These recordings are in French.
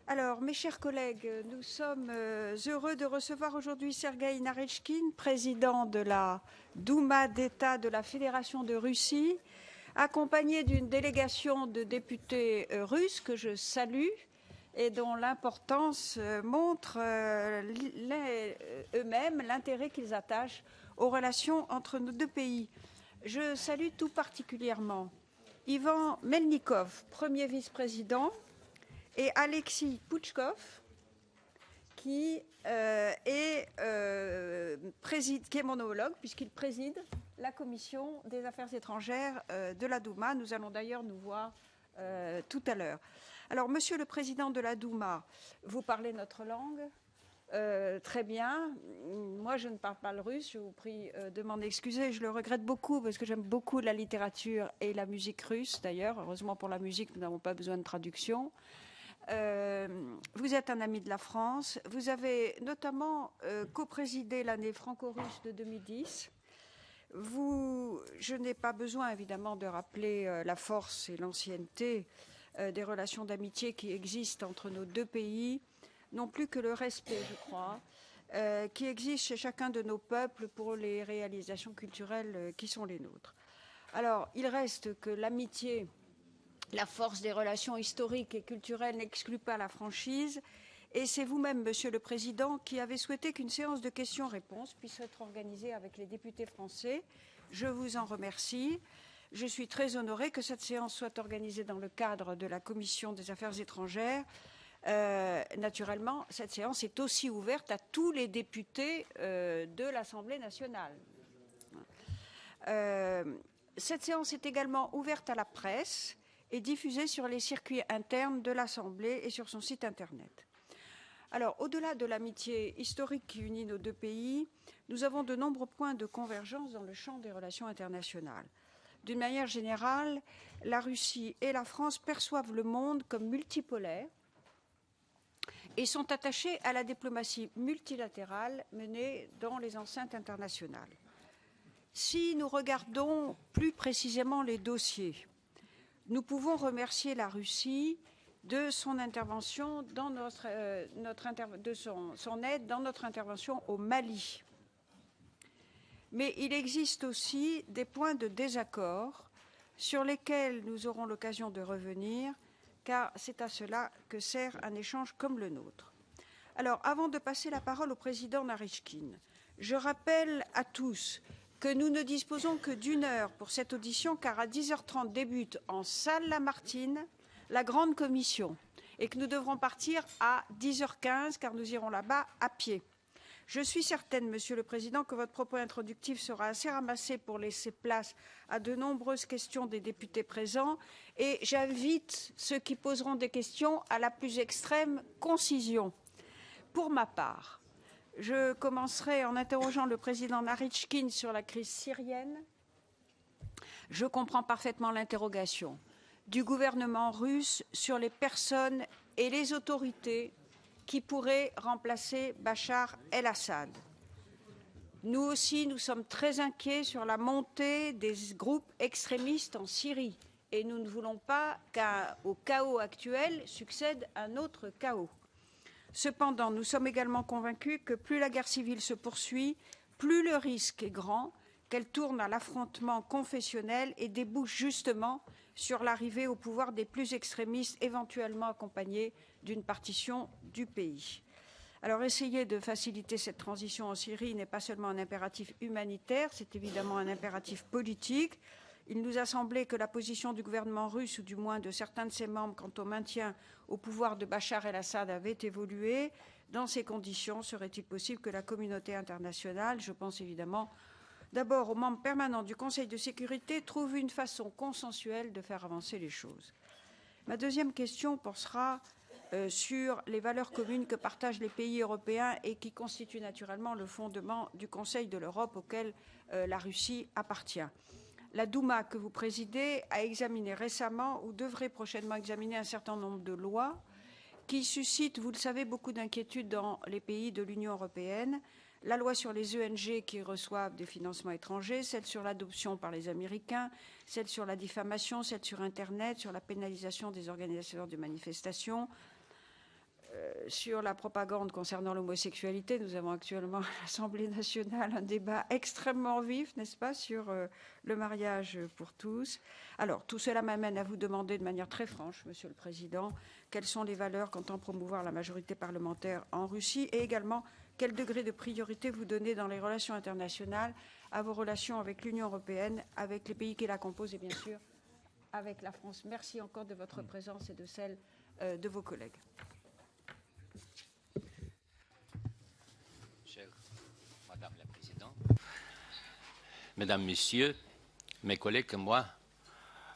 Alors, mes chers collègues, nous sommes heureux de recevoir aujourd'hui Sergueï Narychkine, président de la Douma d'État de la Fédération de Russie, accompagné d'une délégation de députés russes que je salue et dont l'importance montre eux-mêmes l'intérêt qu'ils attachent aux relations entre nos deux pays. Je salue tout particulièrement Ivan Melnikov, premier vice-président, et Alexis Pouchkov, qui est mon homologue, puisqu'il préside la commission des affaires étrangères de la Douma. Nous allons d'ailleurs nous voir tout à l'heure. Alors, monsieur le président de la Douma, vous parlez notre langue très bien. Moi, je ne parle pas le russe. Je vous prie de m'en excuser. Je le regrette beaucoup parce que j'aime beaucoup la littérature et la musique russe, d'ailleurs. Heureusement pour la musique, nous n'avons pas besoin de traduction. Vous êtes un ami de la France. Vous avez notamment coprésidé l'année franco-russe de 2010. Je n'ai pas besoin, évidemment, de rappeler la force et l'ancienneté des relations d'amitié qui existent entre nos deux pays, non plus que le respect, je crois, qui existe chez chacun de nos peuples pour les réalisations culturelles qui sont les nôtres. Alors, il reste que l'amitié, la force des relations historiques et culturelles n'exclut pas la franchise. Et c'est vous-même, Monsieur le Président, qui avez souhaité qu'une séance de questions-réponses puisse être organisée avec les députés français. Je vous en remercie. Je suis très honorée que cette séance soit organisée dans le cadre de la Commission des Affaires étrangères. Naturellement, cette séance est aussi ouverte à tous les députés de l'Assemblée nationale. Cette séance est également ouverte à la presse et diffusée sur les circuits internes de l'Assemblée et sur son site Internet. Alors, au-delà de l'amitié historique qui unit nos deux pays, nous avons de nombreux points de convergence dans le champ des relations internationales. D'une manière générale, la Russie et la France perçoivent le monde comme multipolaire et sont attachés à la diplomatie multilatérale menée dans les enceintes internationales. Si nous regardons plus précisément les dossiers, nous pouvons remercier la Russie de son intervention son aide dans notre intervention au Mali. Mais il existe aussi des points de désaccord sur lesquels nous aurons l'occasion de revenir, car c'est à cela que sert un échange comme le nôtre. Alors, avant de passer la parole au président Narychkine, je rappelle à tous que nous ne disposons que d'une heure pour cette audition, car à 10h30 débute en salle Lamartine la grande commission et que nous devrons partir à 10h15, car nous irons là-bas à pied. Je suis certaine, Monsieur le Président, que votre propos introductif sera assez ramassé pour laisser place à de nombreuses questions des députés présents, et j'invite ceux qui poseront des questions à la plus extrême concision. Pour ma part, je commencerai en interrogeant le président Narychkine sur la crise syrienne. Je comprends parfaitement l'interrogation du gouvernement russe sur les personnes et les autorités qui pourraient remplacer Bachar el-Assad. Nous aussi, nous sommes très inquiets sur la montée des groupes extrémistes en Syrie et nous ne voulons pas qu'au chaos actuel succède un autre chaos. Cependant, nous sommes également convaincus que plus la guerre civile se poursuit, plus le risque est grand qu'elle tourne à l'affrontement confessionnel et débouche justement sur l'arrivée au pouvoir des plus extrémistes, éventuellement accompagnés d'une partition du pays. Alors, essayer de faciliter cette transition en Syrie n'est pas seulement un impératif humanitaire, c'est évidemment un impératif politique. Il nous a semblé que la position du gouvernement russe, ou du moins de certains de ses membres, quant au maintien au pouvoir de Bachar el-Assad avait évolué. Dans ces conditions, serait-il possible que la communauté internationale, je pense évidemment d'abord aux membres permanents du Conseil de sécurité, trouve une façon consensuelle de faire avancer les choses? Ma deuxième question portera sur les valeurs communes que partagent les pays européens et qui constituent naturellement le fondement du Conseil de l'Europe auquel la Russie appartient. La Douma que vous présidez a examiné récemment ou devrait prochainement examiner un certain nombre de lois qui suscitent, vous le savez, beaucoup d'inquiétudes dans les pays de l'Union européenne. La loi sur les ONG qui reçoivent des financements étrangers, celle sur l'adoption par les Américains, celle sur la diffamation, celle sur Internet, sur la pénalisation des organisateurs de manifestations. sur la propagande concernant l'homosexualité, nous avons actuellement à l'Assemblée nationale un débat extrêmement vif, n'est-ce pas, sur le mariage pour tous. Alors, tout cela m'amène à vous demander de manière très franche, Monsieur le Président, quelles sont les valeurs qu'entend promouvoir la majorité parlementaire en Russie et également quel degré de priorité vous donnez dans les relations internationales à vos relations avec l'Union européenne, avec les pays qui la composent et bien sûr avec la France. Merci encore de votre présence et de celle de vos collègues. Chère Madame la Présidente, Mesdames, Messieurs, mes collègues et moi,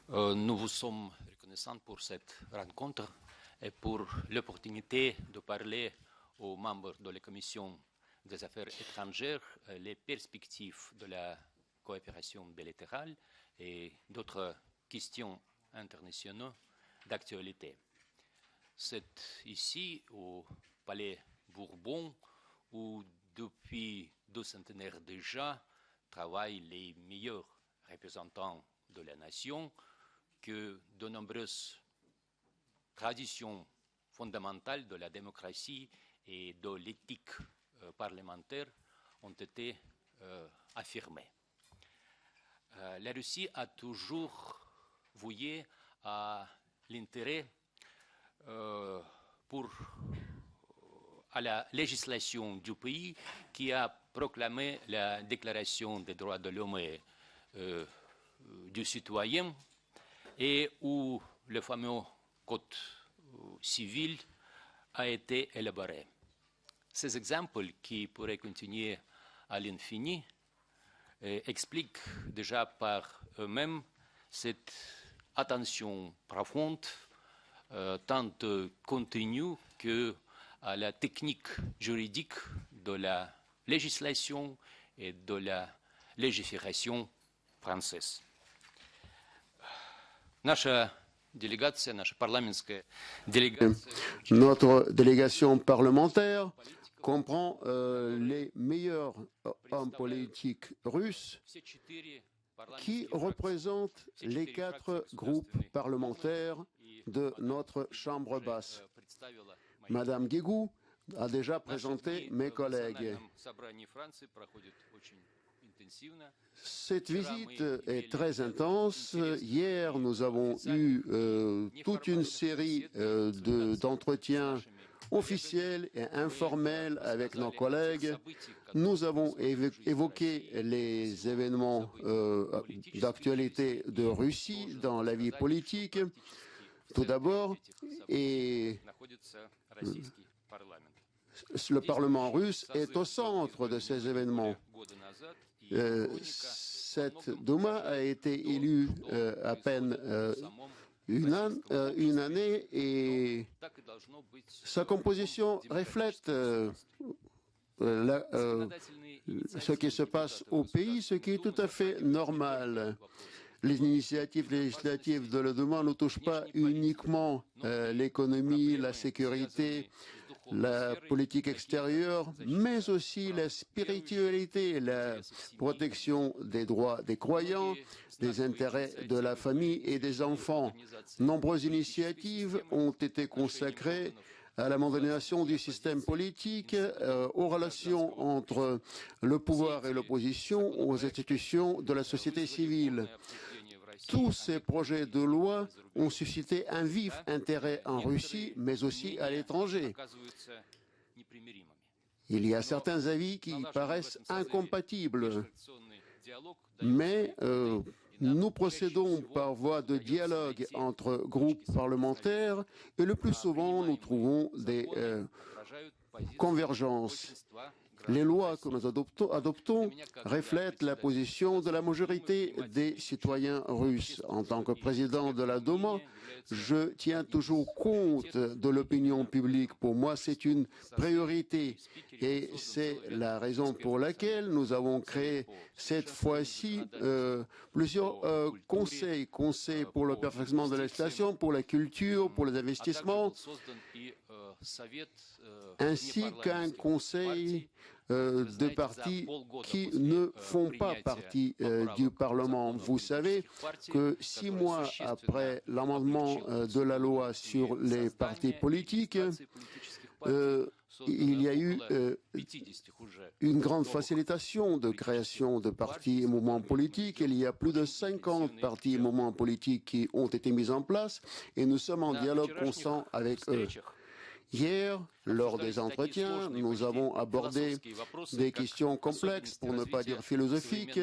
nous vous sommes reconnaissants pour cette rencontre et pour l'opportunité de parler aux membres de la Commission des Affaires étrangères les perspectives de la coopération bilatérale et d'autres questions internationales d'actualité. C'est ici, au Palais Bourbon, où depuis 2 centenaires déjà travaillent les meilleurs représentants de la nation, que de nombreuses traditions fondamentales de la démocratie et de l'éthique parlementaire ont été affirmées. La Russie a toujours voué à l'intérêt à la législation du pays qui a proclamé la Déclaration des droits de l'homme et du citoyen et où le fameux Code civil a été élaboré. Ces exemples, qui pourraient continuer à l'infini, expliquent déjà par eux-mêmes cette attention profonde, tant au contenu que à la technique juridique de la législation et de la légifération française. Notre délégation parlementaire comprend les meilleurs hommes politiques russes qui représentent les 4 groupes parlementaires de notre Chambre basse. Madame Guégou a déjà présenté mes collègues. Cette visite est très intense. Hier, nous avons eu toute une série d'entretiens officiels et informels avec nos collègues. Nous avons évoqué les événements d'actualité de Russie dans la vie politique, tout d'abord, et le Parlement russe est au centre de ces événements. Cette Douma a été élue à peine une année et sa composition reflète ce qui se passe au pays, ce qui est tout à fait normal. Les initiatives législatives de la Douma ne touchent pas uniquement l'économie, la sécurité, la politique extérieure, mais aussi la spiritualité, la protection des droits des croyants, des intérêts de la famille et des enfants. Nombreuses initiatives ont été consacrées à la modernisation du système politique, aux relations entre le pouvoir et l'opposition, aux institutions de la société civile. Tous ces projets de loi ont suscité un vif intérêt en Russie, mais aussi à l'étranger. Il y a certains avis qui paraissent incompatibles, mais nous procédons par voie de dialogue entre groupes parlementaires et le plus souvent nous trouvons des convergences. Les lois que nous adoptons reflètent la position de la majorité des citoyens russes. En tant que président de la Douma, je tiens toujours compte de l'opinion publique. Pour moi, c'est une priorité et c'est la raison pour laquelle nous avons créé cette fois-ci plusieurs conseils pour le perfectionnement de la législation, pour la culture, pour les investissements, ainsi qu'un conseil de partis qui ne font pas partie du Parlement. Vous savez que 6 mois après l'amendement de la loi sur les partis politiques, il y a eu une grande facilitation de création de partis et mouvements politiques. Il y a plus de 50 partis et mouvements politiques qui ont été mis en place et nous sommes en dialogue constant avec eux. Hier, lors des entretiens, nous avons abordé des questions complexes, pour ne pas dire philosophiques,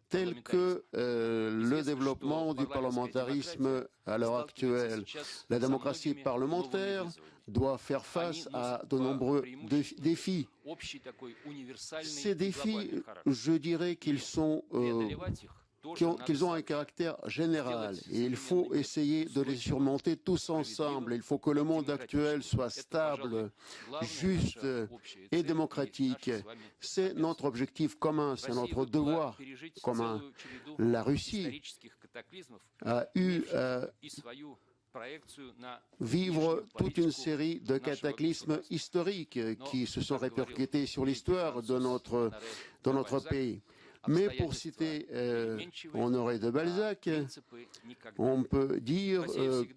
telles que le développement du parlementarisme à l'heure actuelle. La démocratie parlementaire doit faire face à de nombreux défis. Ces défis, je dirais qu'ils ont un caractère général et il faut essayer de les surmonter tous ensemble. Il faut que le monde actuel soit stable, juste et démocratique. C'est notre objectif commun, c'est notre devoir commun. La Russie a eu vivre toute une série de cataclysmes historiques qui se sont répercutés sur l'histoire de notre pays. Mais pour citer Honoré de Balzac, on peut dire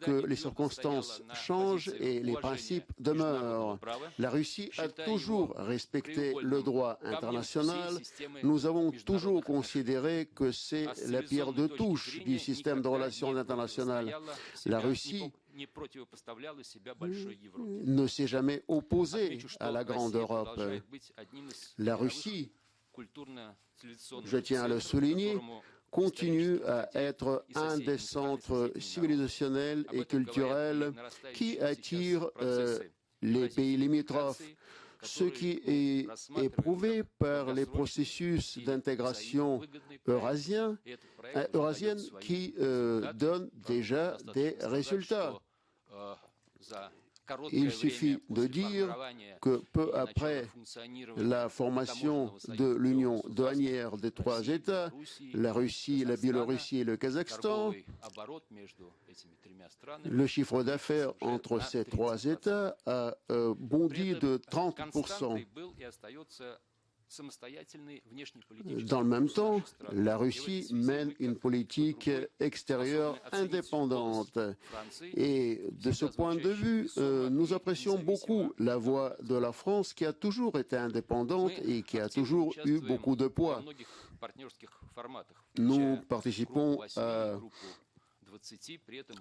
que les circonstances changent et les principes demeurent. La Russie a toujours respecté le droit international. Nous avons toujours considéré que c'est la pierre de touche du système de relations internationales. La Russie ne s'est jamais opposée à la grande Europe. La Russie, je tiens à le souligner, continue à être un des centres civilisationnels et culturels qui attire les pays limitrophes, ce qui est éprouvé par les processus d'intégration eurasienne qui donnent déjà des résultats. Il suffit de dire que peu après la formation de l'union douanière des trois États, la Russie, la Biélorussie et le Kazakhstan, le chiffre d'affaires entre ces trois États a bondi de 30%. Dans le même temps, la Russie mène une politique extérieure indépendante. Et de ce point de vue, nous apprécions beaucoup la voix de la France qui a toujours été indépendante et qui a toujours eu beaucoup de poids. Nous participons à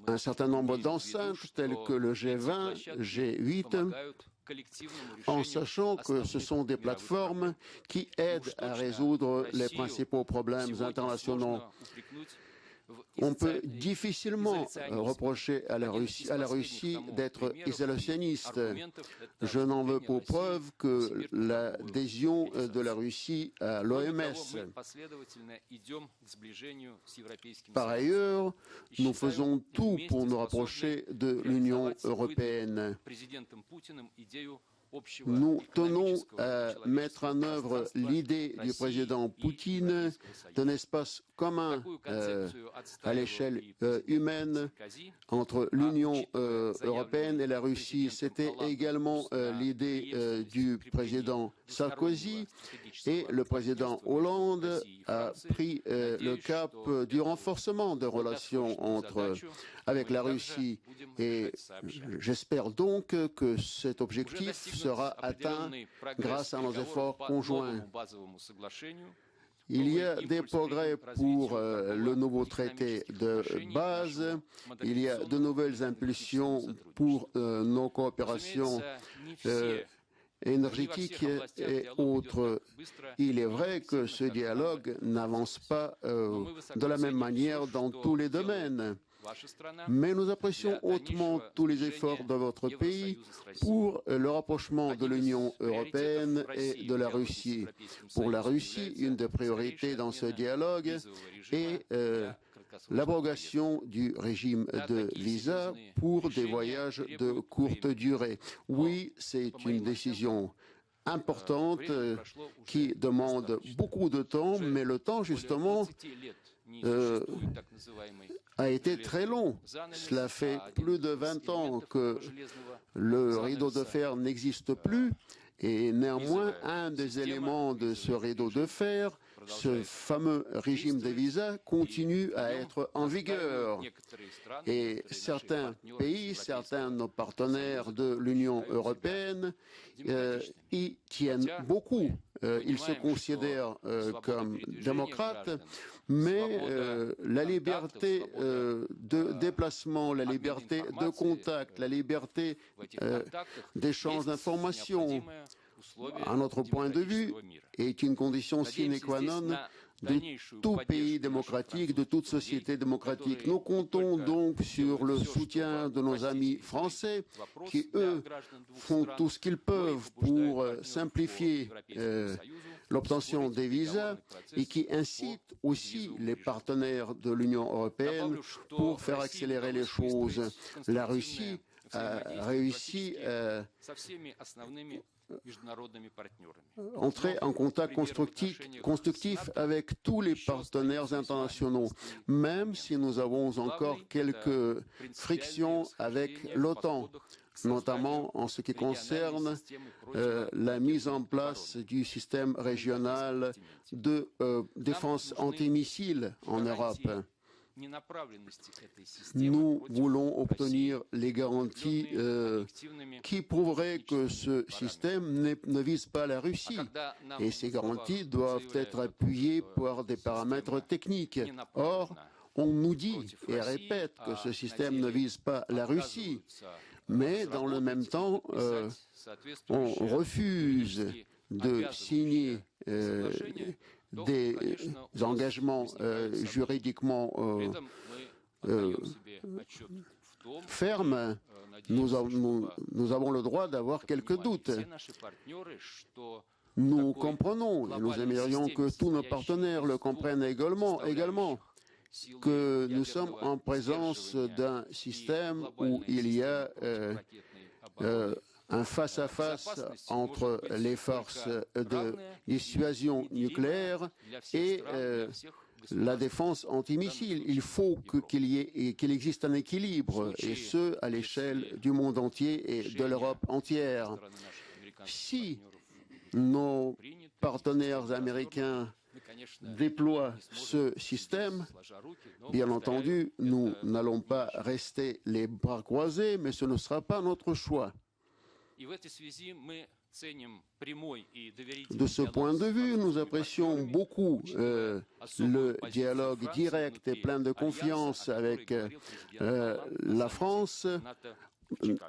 un certain nombre d'enceintes telles que le G20, G8, en sachant que ce sont des plateformes qui aident à résoudre les principaux problèmes internationaux. On peut difficilement reprocher à la Russie d'être isolationniste. Je n'en veux pour preuve que l'adhésion de la Russie à l'OMS. Par ailleurs, nous faisons tout pour nous rapprocher de l'Union européenne. Nous tenons à mettre en œuvre l'idée du président Poutine d'un espace commun à l'échelle humaine entre l'Union européenne et la Russie. C'était également l'idée du président Sarkozy et le président Hollande a pris le cap du renforcement des relations avec la Russie et j'espère donc que cet objectif sera atteint grâce à nos efforts conjoints. Il y a des progrès pour le nouveau traité de base, il y a de nouvelles impulsions pour nos coopérations énergétiques et autres. Il est vrai que ce dialogue n'avance pas de la même manière dans tous les domaines. Mais nous apprécions hautement tous les efforts de votre pays pour le rapprochement de l'Union européenne et de la Russie. Pour la Russie, une des priorités dans ce dialogue est l'abrogation du régime de visa pour des voyages de courte durée. Oui, c'est une décision importante qui demande beaucoup de temps, mais le temps, justement, a été très long. Cela fait plus de 20 ans que le rideau de fer n'existe plus et néanmoins un des éléments de ce rideau de fer ce fameux régime des visas continue à être en vigueur. Et certains pays, certains de nos partenaires de l'Union européenne y tiennent beaucoup. Ils se considèrent comme démocrates, mais la liberté de déplacement, la liberté de contact, la liberté d'échange d'informations, à notre point de vue, est une condition sine qua non de tout pays démocratique, de toute société démocratique. Nous comptons donc sur le soutien de nos amis français qui, eux, font tout ce qu'ils peuvent pour simplifier l'obtention des visas et qui incitent aussi les partenaires de l'Union européenne pour faire accélérer les choses. La Russie a réussi à entrer en contact constructif avec tous les partenaires internationaux, même si nous avons encore quelques frictions avec l'OTAN, notamment en ce qui concerne la mise en place du système régional de défense antimissiles en Europe. Nous voulons obtenir les garanties qui prouveraient que ce système ne vise pas la Russie. Et ces garanties doivent être appuyées par des paramètres techniques. Or, on nous dit et répète que ce système ne vise pas la Russie. Mais dans le même temps, on refuse de signer des engagements juridiquement fermes. Nous avons le droit d'avoir quelques doutes. Nous comprenons et nous aimerions que tous nos partenaires le comprennent également, que nous sommes en présence d'un système où il y a un face-à-face entre les forces de dissuasion nucléaire et la défense antimissile. Il faut qu'il existe un équilibre, et ce, à l'échelle du monde entier et de l'Europe entière. Si nos partenaires américains déploient ce système, bien entendu, nous n'allons pas rester les bras croisés, mais ce ne sera pas notre choix. De ce point de vue, nous apprécions beaucoup le dialogue direct et plein de confiance avec la France,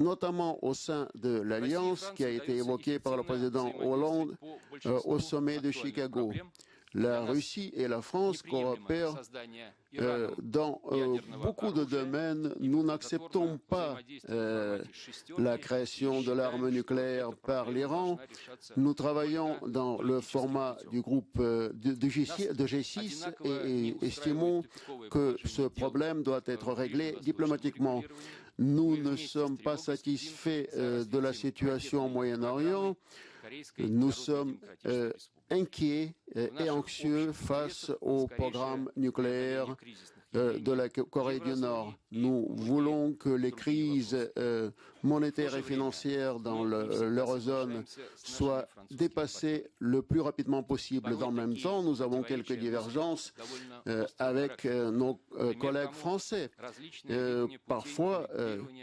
notamment au sein de l'Alliance qui a été évoquée par le président Hollande au sommet de Chicago. La Russie et la France coopèrent dans beaucoup de domaines. Nous n'acceptons pas la création de l'arme nucléaire par l'Iran. Nous travaillons dans le format du groupe de G6 et estimons que ce problème doit être réglé diplomatiquement. Nous ne sommes pas satisfaits de la situation au Moyen-Orient. Nous sommes inquiets et anxieux face au programme nucléaire de la Corée du Nord. Nous voulons que les crises monétaires et financières dans l'eurozone soient dépassées le plus rapidement possible. Dans le même temps, nous avons quelques divergences avec nos collègues français. Parfois,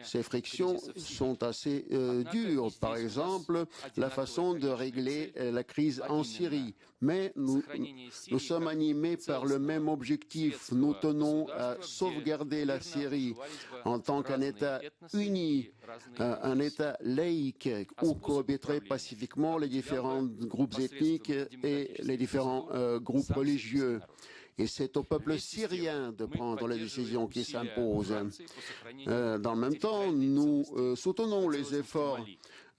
ces frictions sont assez dures. Par exemple, la façon de régler la crise en Syrie. Mais nous sommes animés par le même objectif. Nous tenons à sauvegarder la Syrie en tant qu'un État uni, un État laïque où cohabiteraient pacifiquement les différents groupes ethniques et les différents groupes religieux. Et c'est au peuple syrien de prendre les décisions qui s'imposent. Dans le même temps, nous soutenons les efforts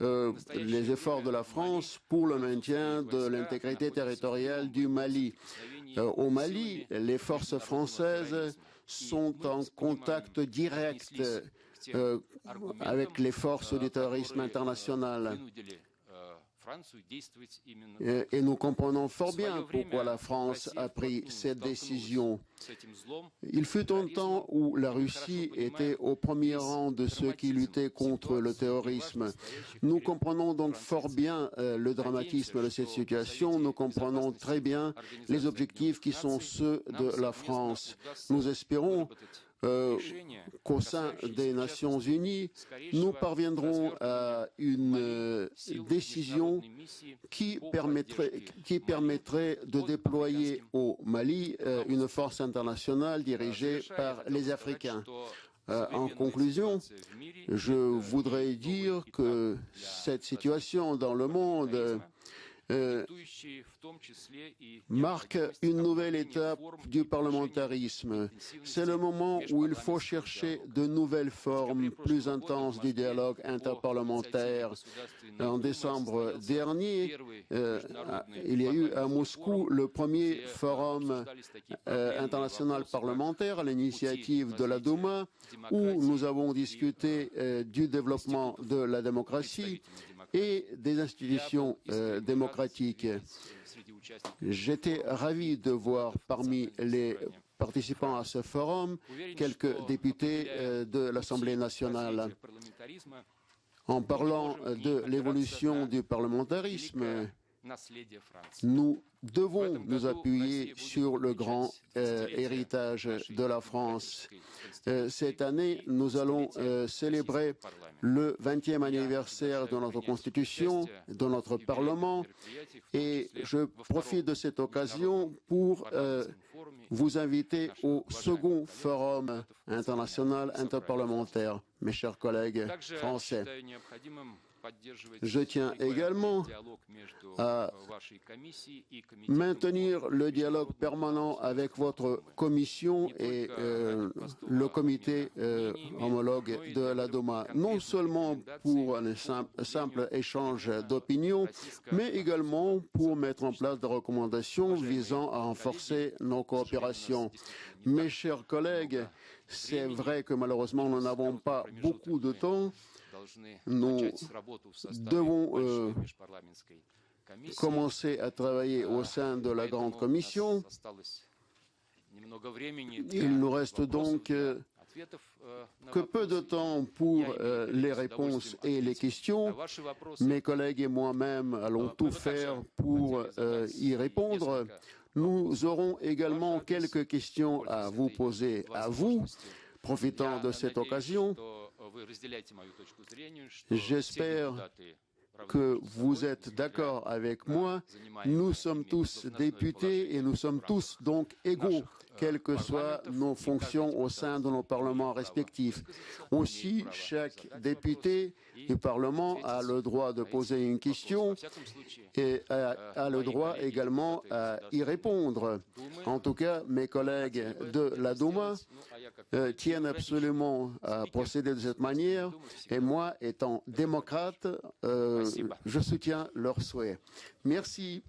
de la France pour le maintien de l'intégrité territoriale du Mali. Au Mali, les forces françaises sont en contact direct avec les forces du terrorisme international. Et nous comprenons fort bien pourquoi la France a pris cette décision. Il fut un temps où la Russie était au premier rang de ceux qui luttaient contre le terrorisme. Nous comprenons donc fort bien le dramatisme de cette situation. Nous comprenons très bien les objectifs qui sont ceux de la France. Nous espérons qu'au sein des Nations Unies, nous parviendrons à une décision qui permettrait de déployer au Mali une force internationale dirigée par les Africains. En conclusion, je voudrais dire que cette situation dans le monde marque une nouvelle étape du parlementarisme. C'est le moment où il faut chercher de nouvelles formes plus intenses du dialogue interparlementaire. En décembre dernier, il y a eu à Moscou le premier forum international parlementaire à l'initiative de la Douma, où nous avons discuté du développement de la démocratie et des institutions démocratiques. J'étais ravi de voir parmi les participants à ce forum quelques députés de l'Assemblée nationale. En parlant de l'évolution du parlementarisme, nous devons nous appuyer sur le grand héritage de la France. Cette année, nous allons célébrer le 20e anniversaire de notre Constitution, de notre Parlement, et je profite de cette occasion pour vous inviter au second forum international interparlementaire, mes chers collègues français. Je tiens également à maintenir le dialogue permanent avec votre commission et le comité homologue de la Douma, non seulement pour un simple échange d'opinions, mais également pour mettre en place des recommandations visant à renforcer nos coopérations. Mes chers collègues, c'est vrai que malheureusement nous n'avons pas beaucoup de temps. Nous devons commencer à travailler au sein de la Grande Commission. Il nous reste donc que peu de temps pour les réponses et les questions. Mes collègues et moi-même allons tout faire pour y répondre. Nous aurons également quelques questions à vous poser à vous, profitant de cette occasion. J'espère que vous êtes d'accord avec moi. Nous sommes tous députés et nous sommes tous donc égaux, quelles que soient nos fonctions au sein de nos parlements respectifs. Aussi, chaque député du Parlement a le droit de poser une question et a le droit également à y répondre. En tout cas, mes collègues de la Douma tiennent absolument à procéder de cette manière et moi, étant démocrate, je soutiens leurs souhaits. Merci.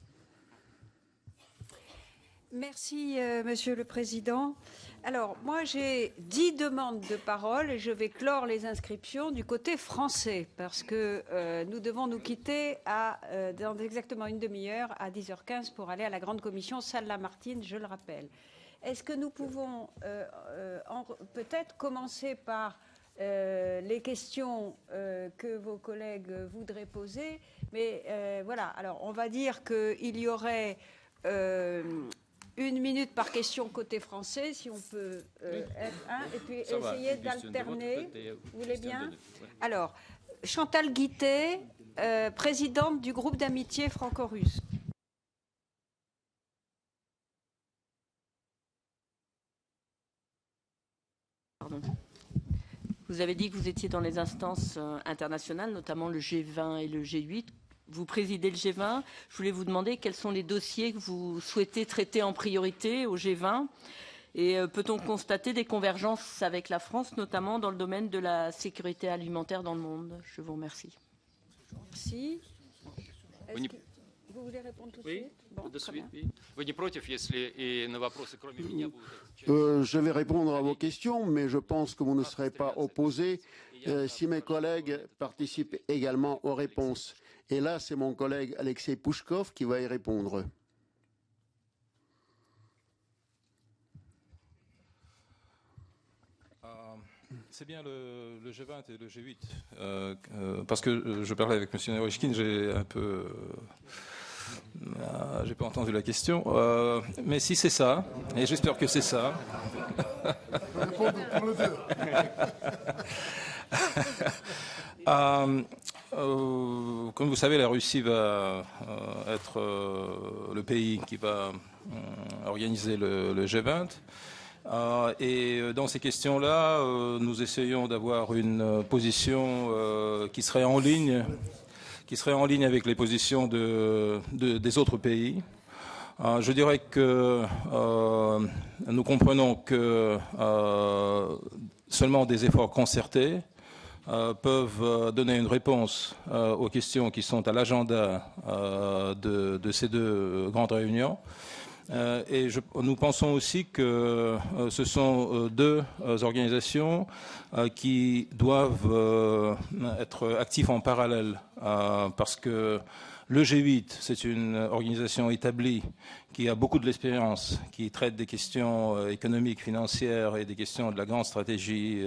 Merci, Monsieur le Président. Alors, moi, j'ai 10 demandes de parole et je vais clore les inscriptions du côté français parce que nous devons nous quitter dans exactement une demi-heure à 10h15 pour aller à la Grande Commission, salle Lamartine, je le rappelle. Est-ce que nous pouvons peut-être commencer par les questions que vos collègues voudraient poser? Mais voilà, alors on va dire qu'il y aurait 1 minute par question côté français, si on peut être un, et puis essayer d'alterner. Vous voulez bien? Alors, Chantal Guittet, présidente du groupe d'amitié franco-russe. Vous avez dit que vous étiez dans les instances internationales, notamment le G20 et le G8. Vous présidez le G20. Je voulais vous demander quels sont les dossiers que vous souhaitez traiter en priorité au G20. Et peut-on constater des convergences avec la France, notamment dans le domaine de la sécurité alimentaire dans le monde? Je vous remercie. Merci. Vous voulez répondre tout de suite? Bon, très bien. Je vais répondre à vos questions, mais je pense que vous ne serez pas opposés si mes collègues participent également aux réponses. Et là, c'est mon collègue Alexei Pouchkov qui va y répondre. C'est bien le G20 et le G8. Parce que je parlais avec M. Naryshkin, j'ai un peu... j'ai pas entendu la question. Mais si c'est ça, et j'espère que c'est ça... Comme vous savez, la Russie va être le pays qui va organiser le G20. Et dans ces questions-là, nous essayons d'avoir une position qui serait en ligne avec les positions des autres pays. Je dirais que nous comprenons que seulement des efforts concertés peuvent donner une réponse aux questions qui sont à l'agenda de ces deux grandes réunions. Et nous pensons aussi que ce sont deux organisations qui doivent être actives en parallèle parce que le G8, c'est une organisation établie qui a beaucoup de l'expérience, qui traite des questions économiques, financières et des questions de la grande stratégie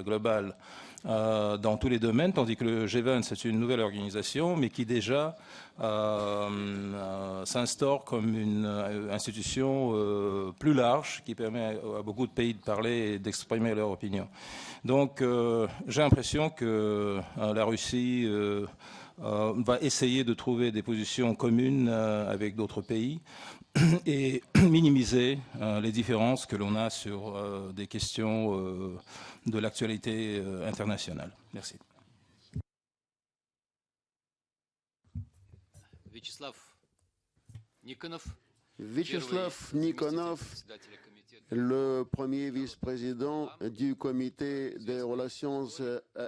globale dans tous les domaines, tandis que le G20, c'est une nouvelle organisation, mais qui déjà s'instaure comme une institution plus large, qui permet à beaucoup de pays de parler et d'exprimer leur opinion. Donc, j'ai l'impression que la Russie va essayer de trouver des positions communes avec d'autres pays et minimiser les différences que l'on a sur des questions de l'actualité internationale. Merci. Вячеслав Никонов, Vyacheslav Nikonov, le premier vice-président du comité des relations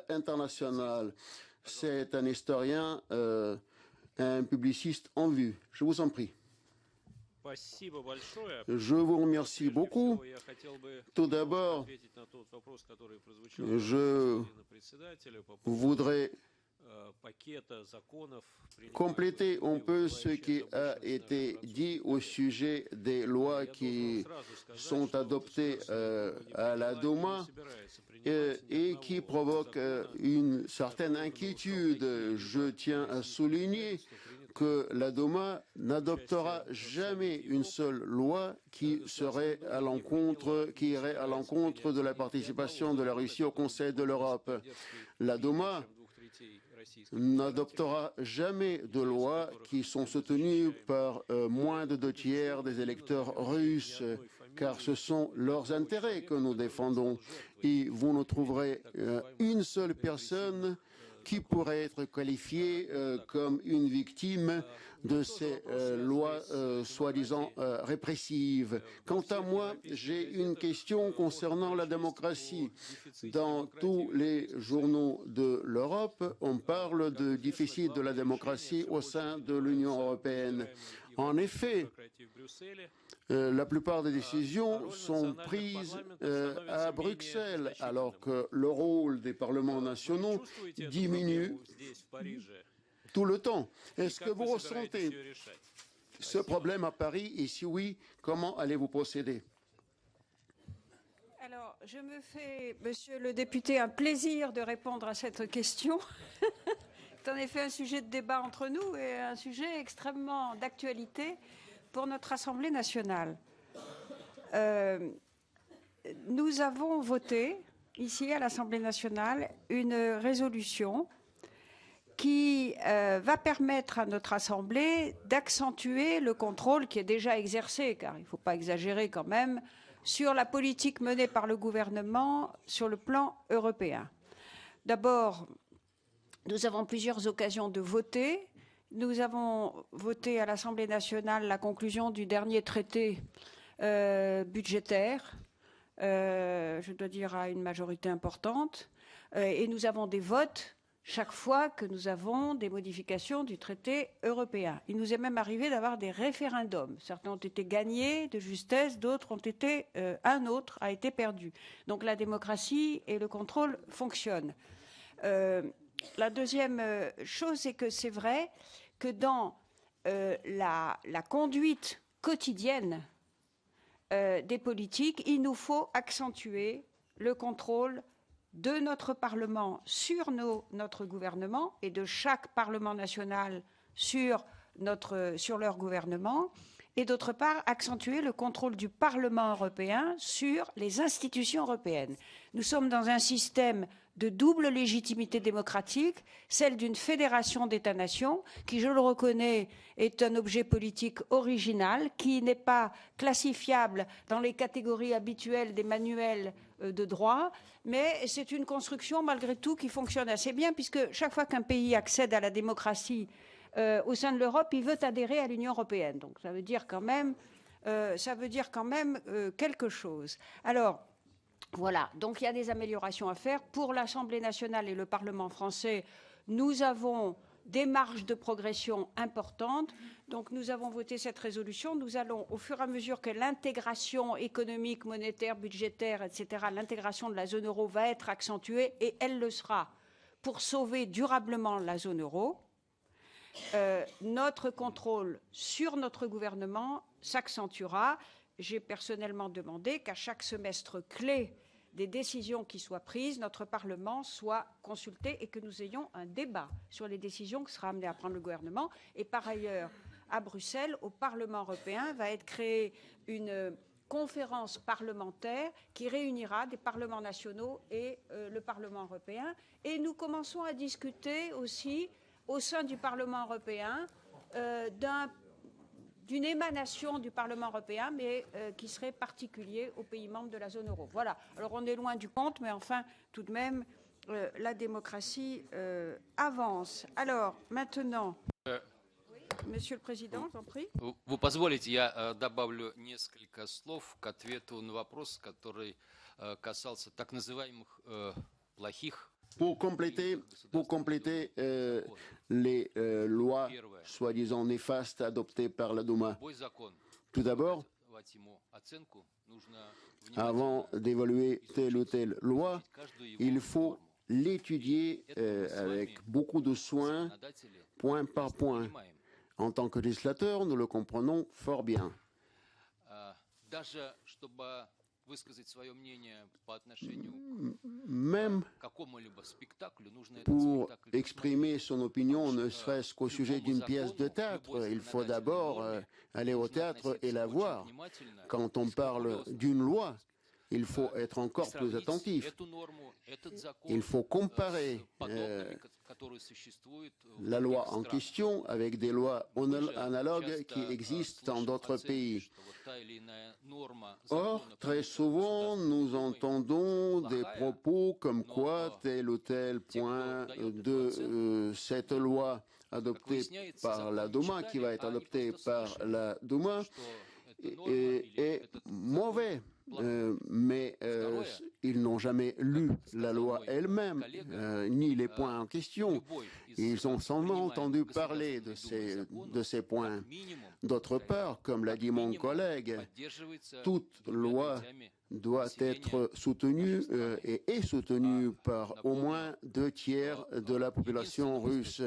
internationales. C'est un historien, un publiciste en vue. Je vous en prie. Je vous remercie beaucoup. Tout d'abord, je voudrais compléter un peu ce qui a été dit au sujet des lois qui sont adoptées à la Douma et qui provoquent une certaine inquiétude. Je tiens à souligner que la Douma n'adoptera jamais une seule loi qui irait à l'encontre de la participation de la Russie au Conseil de l'Europe. La Douma n'adoptera jamais de lois qui sont soutenues par moins de 2/3 des électeurs russes, car ce sont leurs intérêts que nous défendons. Et vous ne trouverez une seule personne qui pourrait être qualifiée comme une victime de ces lois soi-disant répressives. Quant à moi, j'ai une question concernant la démocratie. Dans tous les journaux de l'Europe, on parle de déficit de la démocratie au sein de l'Union européenne. En effet, la plupart des décisions sont prises à Bruxelles, alors que le rôle des parlements nationaux diminue tout le temps. Est-ce que vous ressentez ce problème à Paris et si oui, comment allez-vous procéder? Alors, je me fais, monsieur le député, un plaisir de répondre à cette question. C'est en effet un sujet de débat entre nous et un sujet extrêmement d'actualité pour notre Assemblée nationale. Nous avons voté, ici à l'Assemblée nationale, une résolution qui va permettre à notre Assemblée d'accentuer le contrôle qui est déjà exercé, car il ne faut pas exagérer quand même, sur la politique menée par le gouvernement sur le plan européen. D'abord, nous avons plusieurs occasions de voter. Nous avons voté à l'Assemblée nationale la conclusion du dernier traité budgétaire, je dois dire à une majorité importante, et nous avons des votes chaque fois que nous avons des modifications du traité européen. Il nous est même arrivé d'avoir des référendums. Certains ont été gagnés de justesse, d'autres ont été... un autre a été perdu. Donc la démocratie et le contrôle fonctionnent. La deuxième chose, c'est que c'est vrai que dans la conduite quotidienne des politiques, il nous faut accentuer le contrôle de notre Parlement sur notre gouvernement et de chaque Parlement national sur leur gouvernement, et d'autre part accentuer le contrôle du Parlement européen sur les institutions européennes. Nous sommes dans un système de double légitimité démocratique, celle d'une fédération d'États-nations qui, je le reconnais, est un objet politique original, qui n'est pas classifiable dans les catégories habituelles des manuels de droit, mais c'est une construction malgré tout qui fonctionne assez bien, puisque chaque fois qu'un pays accède à la démocratie au sein de l'Europe, il veut adhérer à l'Union européenne. Donc ça veut dire quand même, quelque chose. Alors, voilà, donc il y a des améliorations à faire. Pour l'Assemblée nationale et le Parlement français, nous avons des marges de progression importantes. Donc nous avons voté cette résolution. Nous allons, au fur et à mesure que l'intégration économique, monétaire, budgétaire, etc., l'intégration de la zone euro va être accentuée, et elle le sera pour sauver durablement la zone euro. Notre contrôle sur notre gouvernement s'accentuera. J'ai personnellement demandé qu'à chaque semestre clé des décisions qui soient prises, notre Parlement soit consulté et que nous ayons un débat sur les décisions que sera amené à prendre le gouvernement. Et par ailleurs, à Bruxelles, au Parlement européen, va être créée une conférence parlementaire qui réunira des parlements nationaux et le Parlement européen. Et nous commençons à discuter aussi au sein du Parlement européen d'une émanation du Parlement européen, mais qui serait particulier aux pays membres de la zone euro. Voilà. Alors on est loin du compte, mais enfin, tout de même, la démocratie avance. Alors, maintenant, Monsieur le Président, j'en prie. Вы позволите, я добавлю несколько слов к ответу на вопрос, который касался так называемых плохих. Pour compléter les lois soi-disant néfastes adoptées par la Douma. Tout d'abord, avant d'évaluer telle ou telle loi, il faut l'étudier avec beaucoup de soin, point par point. En tant que législateur, nous le comprenons fort bien. Même pour exprimer son opinion, ne serait-ce qu'au sujet d'une pièce de théâtre, il faut d'abord aller au théâtre et la voir. Quand on parle d'une loi, il faut être encore plus attentif. Il faut comparer la loi en question avec des lois analogues qui existent dans d'autres pays. Or, très souvent, nous entendons des propos comme quoi tel ou tel point de cette loi adoptée par la Douma, qui va être adoptée par la Douma, est mauvais. Mais ils n'ont jamais lu la loi elle-même, ni les points en question. Ils ont seulement entendu parler de ces points. D'autre part, comme l'a dit mon collègue, toute loi doit être soutenue et est soutenue par au moins 2/3 de la population russe.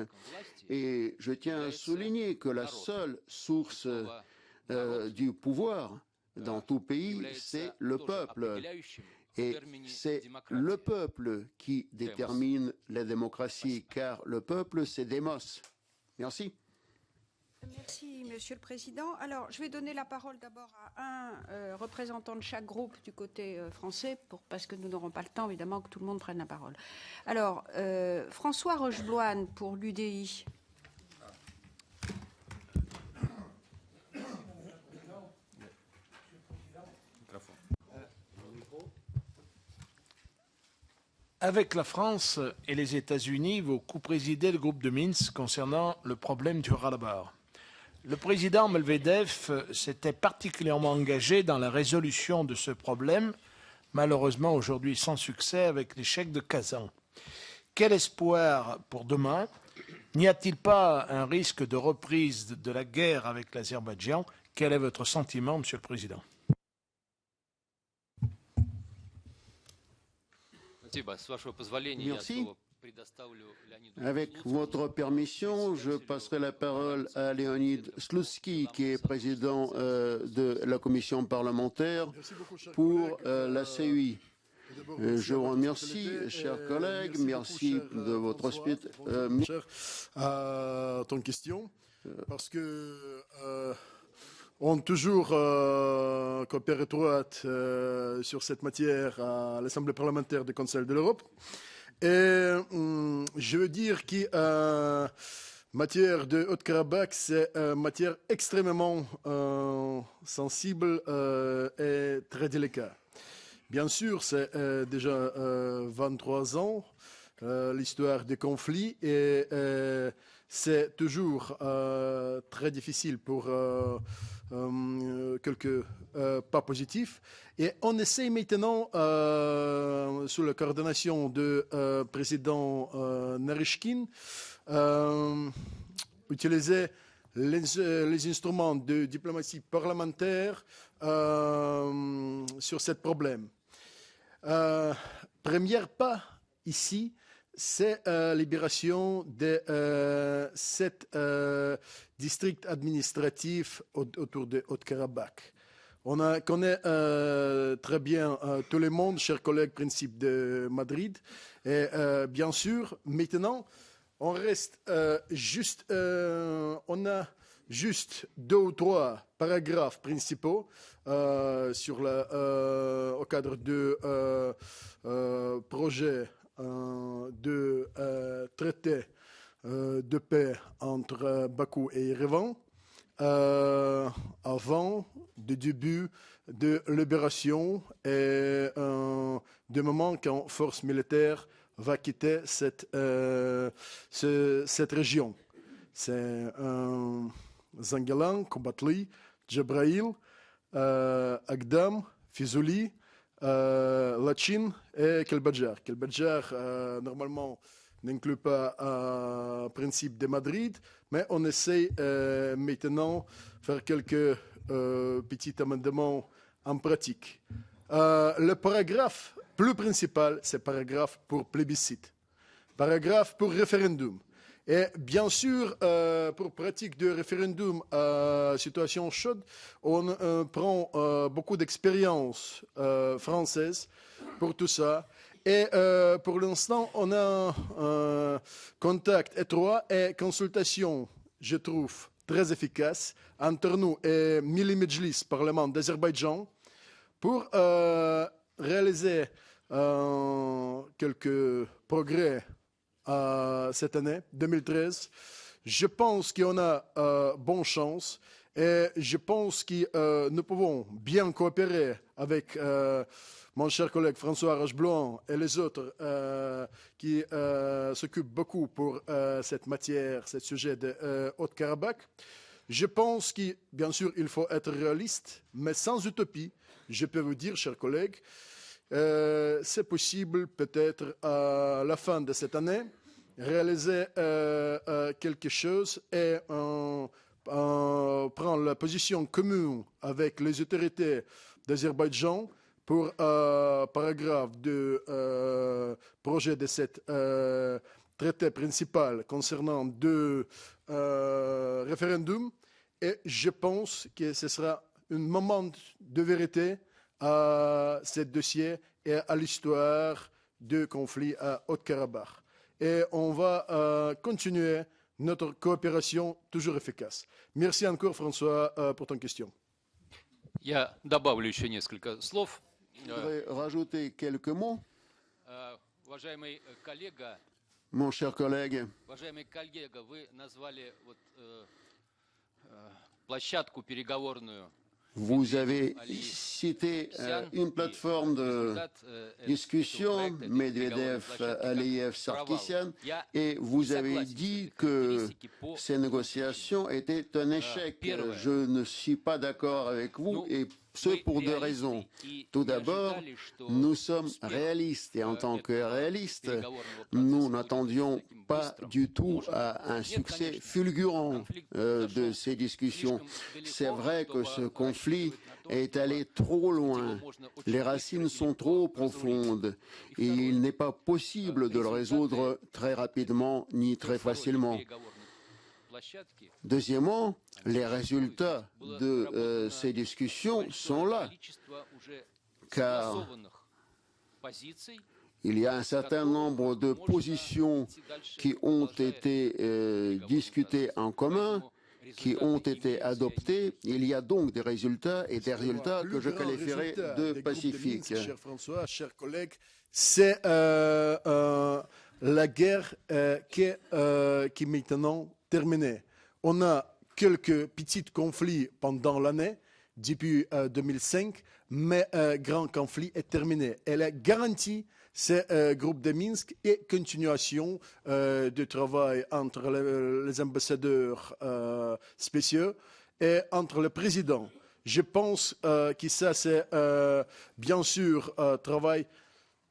Et je tiens à souligner que la seule source du pouvoir dans tout pays, c'est le peuple. Et c'est le peuple qui détermine la démocratie, car le peuple, c'est Démos. Merci. Merci, Monsieur le Président. Alors, je vais donner la parole d'abord à un représentant de chaque groupe du côté français, parce que nous n'aurons pas le temps, évidemment, que tout le monde prenne la parole. Alors, François Rochebloine pour l'UDI. Avec la France et les États-Unis, vous co-présidez le groupe de Minsk concernant le problème du Haut-Karabakh. Le président Medvedev s'était particulièrement engagé dans la résolution de ce problème, malheureusement aujourd'hui sans succès avec l'échec de Kazan. Quel espoir pour demain? N'y a-t-il pas un risque de reprise de la guerre avec l'Azerbaïdjan? Quel est votre sentiment, Monsieur le Président? Merci. Avec votre permission, je passerai la parole à Leonid Slutsky, qui est président de la commission parlementaire pour la CUI. Je vous remercie, chers collègues. Merci de votre hospitalité. À ton question, parce que on toujours coopéré étroite sur cette matière à l'Assemblée parlementaire du Conseil de l'Europe. Et je veux dire que matière de Haut-Karabakh, c'est matière extrêmement sensible et très délicate. Bien sûr, c'est déjà 23 ans l'histoire des conflits et c'est toujours très difficile pour quelques pas positifs. Et on essaie maintenant, sous la coordination du président Naryshkin, utiliser les instruments de diplomatie parlementaire sur ce problème. Premier pas ici, c'est la libération de 7 districts administratifs autour de Haut-Karabakh. On connaît très bien tout le monde, chers collègues, principe de Madrid. Et bien sûr, maintenant, on reste on a juste 2 ou 3 paragraphes principaux au cadre de projet de traité de paix entre Bakou et Yerevan avant le début de libération et du moment quand force militaire va quitter cette région. C'est Zangelan, Kobatli, Djabraïl, Agdam, Fizouli, Lachin et Kelbadjar. Kelbadjar, normalement, n'inclut pas un principe de Madrid, mais on essaie maintenant de faire quelques petits amendements en pratique. Le paragraphe plus principal, c'est paragraphe pour plébiscite, paragraphe pour référendum. Et bien sûr, pour pratique de référendum à situation chaude, on prend beaucoup d'expérience française pour tout ça. Et pour l'instant, on a un contact étroit et consultation, je trouve, très efficace entre nous et Milli Mejlis, Parlement d'Azerbaïdjan, pour réaliser quelques progrès cette année, 2013. Je pense qu'on a bonne chance et je pense que nous pouvons bien coopérer avec mon cher collègue François Arrach-Blouin et les autres qui s'occupent beaucoup pour cette matière, ce sujet de Haut-Karabakh. Je pense que, bien sûr, il faut être réaliste, mais sans utopie. Je peux vous dire, chers collègues, c'est possible peut-être à la fin de cette année réaliser quelque chose et prendre la position commune avec les autorités d'Azerbaïdjan pour paragraphe de projet de cet traité principal concernant 2 référendums. Et je pense que ce sera un moment de vérité à ce dossier et à l'histoire du conflit à Haut-Karabakh. Et on va continuer notre coopération toujours efficace. Merci encore, François, pour ton question. Я добавлю еще несколько слов. Je voudrais rajouter quelques mots. Уважаемый коллега, Mon cher collègue, вы назвали площадку переговорную. vous avez cité une plateforme de discussion, Medvedev, Aliyev, Sarkisian, et vous avez dit que ces négociations étaient un échec. Je ne suis pas d'accord avec vous et Ce pour deux raisons. Tout d'abord, nous sommes réalistes et en tant que réalistes, nous n'attendions pas du tout à un succès fulgurant de ces discussions. C'est vrai que ce conflit est allé trop loin. Les racines sont trop profondes et il n'est pas possible de le résoudre très rapidement ni très facilement. Deuxièmement, les résultats de ces discussions sont là, car il y a un certain nombre de positions qui ont été discutées en commun, qui ont été adoptées. Il y a donc des résultats et des résultats que je qualifierais de pacifiques. Cher François, chers collègues, c'est la guerre qui est maintenant terminée. On a quelques petits conflits pendant l'année, depuis 2005, mais grand conflit est terminé. Elle a garanti ce groupe de Minsk et continuation de travail entre les ambassadeurs spéciaux et entre le président. Je pense que ça, c'est bien sûr un travail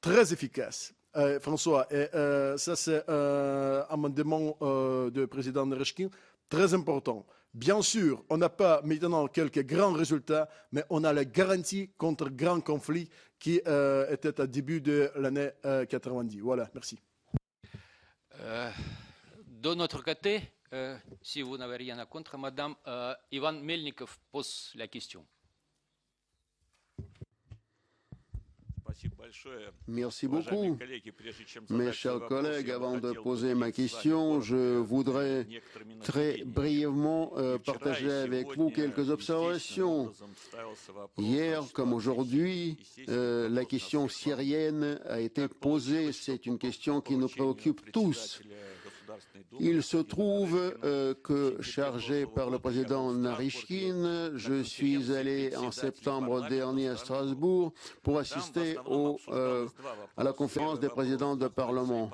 très efficace. François, et ça, c'est un amendement du président Naryshkin très important. Bien sûr, on n'a pas maintenant quelques grands résultats, mais on a la garantie contre grand conflit qui était au début de l'année 90. Voilà, merci. De notre côté, si vous n'avez rien à contre, Madame Ivan Melnikov pose la question. Merci beaucoup. Mes chers collègues, avant de poser ma question, je voudrais très brièvement partager avec vous quelques observations. Hier, comme aujourd'hui, la question syrienne a été posée. C'est une question qui nous préoccupe tous. Il se trouve que, chargé par le président Naryshkin, je suis allé en septembre dernier à Strasbourg pour assister à la conférence des présidents de Parlement.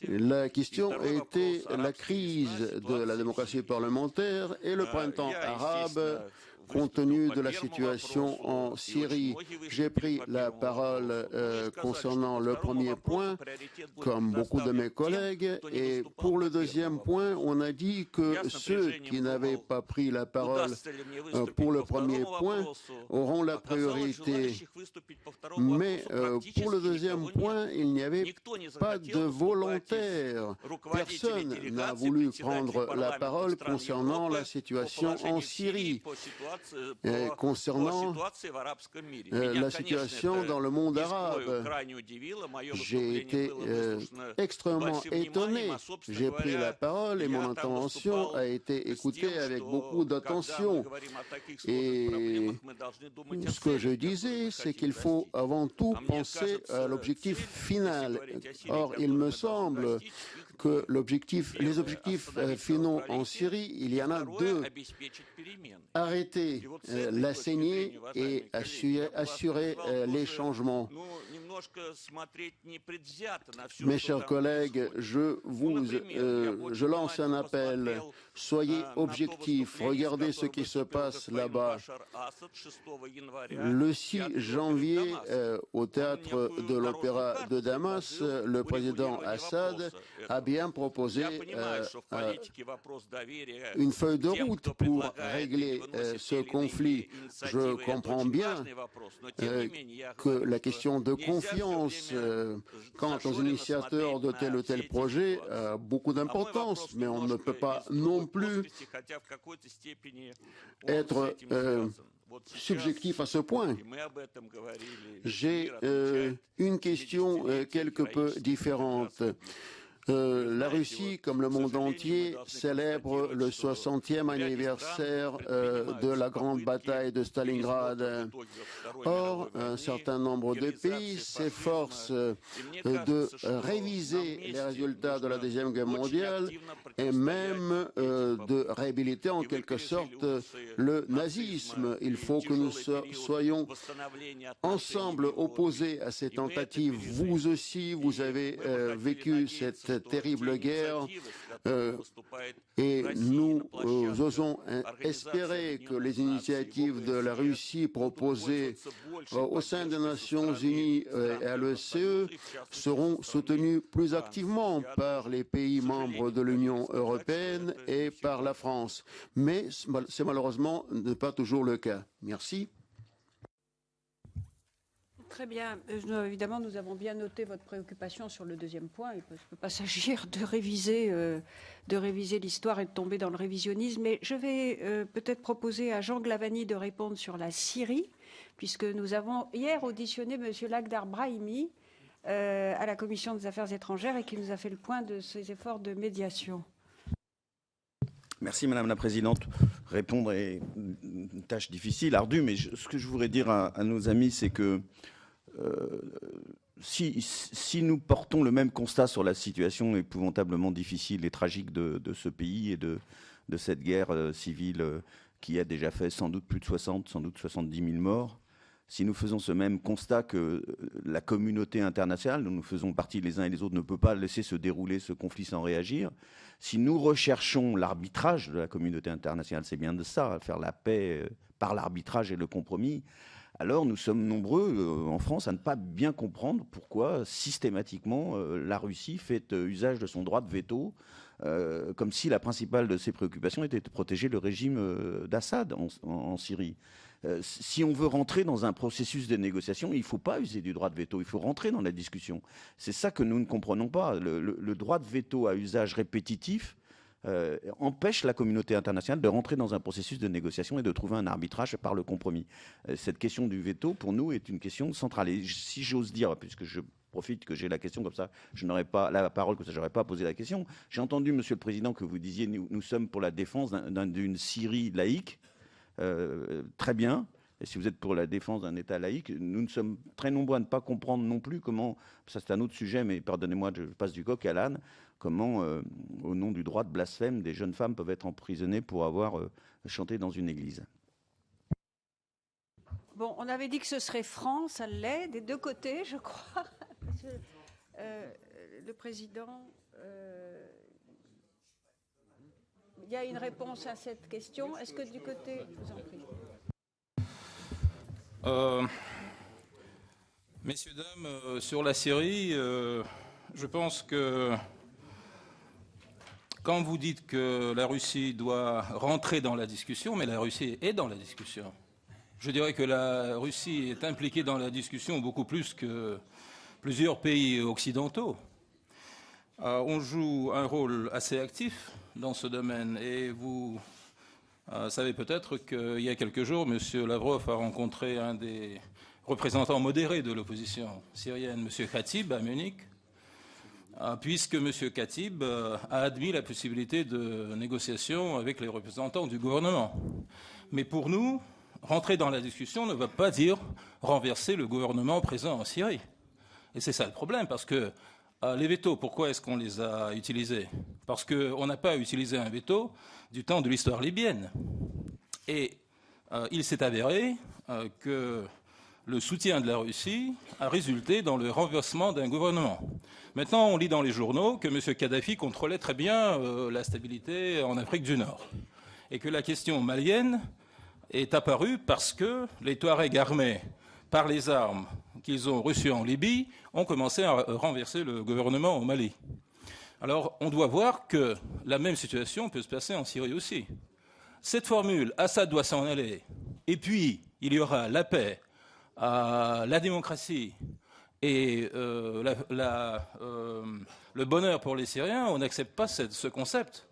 La question était la crise de la démocratie parlementaire et le printemps arabe. Compte tenu de la situation en Syrie, j'ai pris la parole concernant le premier point, comme beaucoup de mes collègues, et pour le deuxième point, on a dit que ceux qui n'avaient pas pris la parole pour le premier point auront la priorité. Mais pour le deuxième point, il n'y avait pas de volontaire. Personne n'a voulu prendre la parole concernant la situation en Syrie. Concernant la situation dans le monde arabe, j'ai été extrêmement étonné. J'ai pris la parole et mon intervention a été écoutée avec beaucoup d'attention. Et ce que je disais, c'est qu'il faut avant tout penser à l'objectif final. Or, il me semble que les objectifs finaux en Syrie, il y en a deux. Arrêter la saignée et assurer les changements. Mes chers collègues, je lance un appel. Soyez objectifs. Regardez ce qui se passe là-bas. Le 6 janvier, au théâtre de l'Opéra de Damas, le président Assad a bien proposé une feuille de route pour régler ce conflit. Je comprends bien que la question de confiance quant aux initiateurs de tel ou tel projet a beaucoup d'importance, mais on ne peut pas non plus être subjectif à ce point. J'ai une question quelque peu différente. La Russie, comme le monde entier, célèbre le 60e anniversaire de la grande bataille de Stalingrad. Or, un certain nombre de pays s'efforcent de réviser les résultats de la Deuxième Guerre mondiale et même de réhabiliter en quelque sorte le nazisme. Il faut que nous soyons ensemble opposés à ces tentatives. Vous aussi, vous avez vécu cette terrible guerre et et nous osons espérer que les initiatives de la Russie proposées au sein des Nations Unies et à l'OSCE seront soutenues plus activement par les pays membres de l'Union européenne et par la France. Mais c'est malheureusement pas toujours le cas. Merci. Très bien. Évidemment, nous avons bien noté votre préoccupation sur le deuxième point. Il ne peut pas s'agir de réviser l'histoire et de tomber dans le révisionnisme. Mais je vais peut-être proposer à Jean Glavany de répondre sur la Syrie, puisque nous avons hier auditionné M. Lakhdar Brahimi à la Commission des Affaires étrangères et qui nous a fait le point de ses efforts de médiation. Merci Madame la Présidente. Répondre est une tâche difficile, ardue, mais ce que je voudrais dire à nos amis, c'est que si nous portons le même constat sur la situation épouvantablement difficile et tragique de ce pays et de cette guerre civile qui a déjà fait sans doute plus de 60, sans doute 70 000 morts, si nous faisons ce même constat que la communauté internationale, dont nous faisons partie les uns et les autres, ne peut pas laisser se dérouler ce conflit sans réagir, si nous recherchons l'arbitrage de la communauté internationale, c'est bien de ça, faire la paix par l'arbitrage et le compromis, alors nous sommes nombreux en France à ne pas bien comprendre pourquoi systématiquement la Russie fait usage de son droit de veto, comme si la principale de ses préoccupations était de protéger le régime d'Assad en Syrie. Si on veut rentrer dans un processus de négociation, il ne faut pas user du droit de veto, il faut rentrer dans la discussion. C'est ça que nous ne comprenons pas. Le droit de veto à usage répétitif empêche la communauté internationale de rentrer dans un processus de négociation et de trouver un arbitrage par le compromis. Cette question du veto, pour nous, est une question centrale. Et si j'ose dire, puisque je profite que j'ai la question, comme ça je n'aurai pas la parole, comme ça je n'aurai pas à poser la question. J'ai entendu, Monsieur le Président, que vous disiez nous sommes pour la défense d'une Syrie laïque. Très bien. Et si vous êtes pour la défense d'un État laïque, nous sommes très nombreux à ne pas comprendre non plus comment, ça c'est un autre sujet, mais pardonnez-moi, je passe du coq à l'âne, comment, au nom du droit de blasphème, des jeunes femmes peuvent être emprisonnées pour avoir chanté dans une église. Bon, on avait dit que ce serait franc, ça l'est, des deux côtés, je crois. Monsieur le Président, il y a une réponse à cette question. Est-ce que du côté... Je vous en prie. Messieurs, dames, sur la Syrie, je pense que quand vous dites que la Russie doit rentrer dans la discussion, mais la Russie est dans la discussion. Je dirais que la Russie est impliquée dans la discussion beaucoup plus que plusieurs pays occidentaux. On joue un rôle assez actif dans ce domaine et vous savez peut-être qu'il y a quelques jours, M. Lavrov a rencontré un des représentants modérés de l'opposition syrienne, M. Khatib, à Munich, puisque M. Khatib a admis la possibilité de négociation avec les représentants du gouvernement. Mais pour nous, rentrer dans la discussion ne va pas dire renverser le gouvernement présent en Syrie. Et c'est ça le problème, parce que les vétos, pourquoi est-ce qu'on les a utilisés? Parce qu'on n'a pas utilisé un veto du temps de l'histoire libyenne. Et il s'est avéré que le soutien de la Russie a résulté dans le renversement d'un gouvernement. Maintenant, on lit dans les journaux que M. Kadhafi contrôlait très bien la stabilité en Afrique du Nord. Et que la question malienne est apparue parce que les Touaregs armés par les armes qu'ils ont reçues en Libye ont commencé à renverser le gouvernement au Mali. Alors, on doit voir que la même situation peut se passer en Syrie aussi. Cette formule, Assad doit s'en aller, et puis il y aura la paix, la démocratie et le bonheur pour les Syriens, on n'accepte pas ce concept.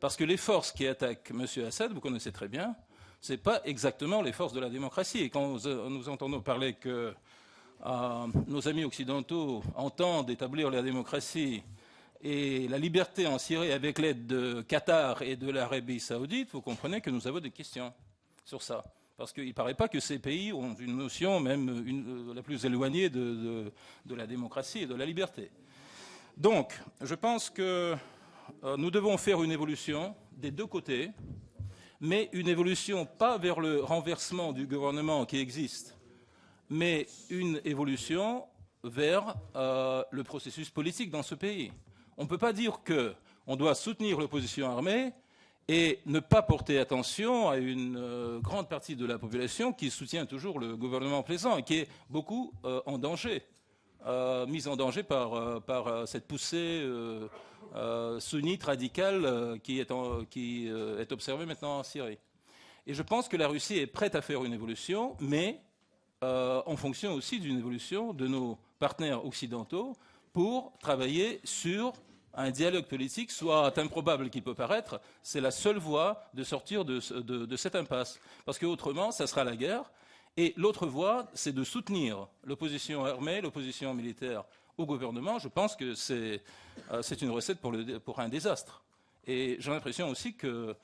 Parce que les forces qui attaquent M. Assad, vous connaissez très bien, ce n'est pas exactement les forces de la démocratie. Et quand nous entendons parler que nos amis occidentaux entendent établir la démocratie et la liberté en Syrie avec l'aide de Qatar et de l'Arabie saoudite, vous comprenez que nous avons des questions sur ça. Parce qu'il ne paraît pas que ces pays ont une notion même la plus éloignée de la démocratie et de la liberté. Donc, je pense que nous devons faire une évolution des deux côtés, mais une évolution pas vers le renversement du gouvernement qui existe, mais une évolution vers le processus politique dans ce pays. On ne peut pas dire qu'on doit soutenir l'opposition armée et ne pas porter attention à une grande partie de la population qui soutient toujours le gouvernement présent et qui est beaucoup en danger, mise en danger par cette poussée sunnite radicale qui est observée maintenant en Syrie. Et je pense que la Russie est prête à faire une évolution, mais en fonction aussi d'une évolution de nos partenaires occidentaux pour travailler sur un dialogue politique, soit improbable qu'il peut paraître. C'est la seule voie de sortir de cette impasse. Parce qu'autrement, ça sera la guerre. Et l'autre voie, c'est de soutenir l'opposition armée, l'opposition militaire au gouvernement. Je pense que c'est une recette pour un désastre. Et j'ai l'impression aussi que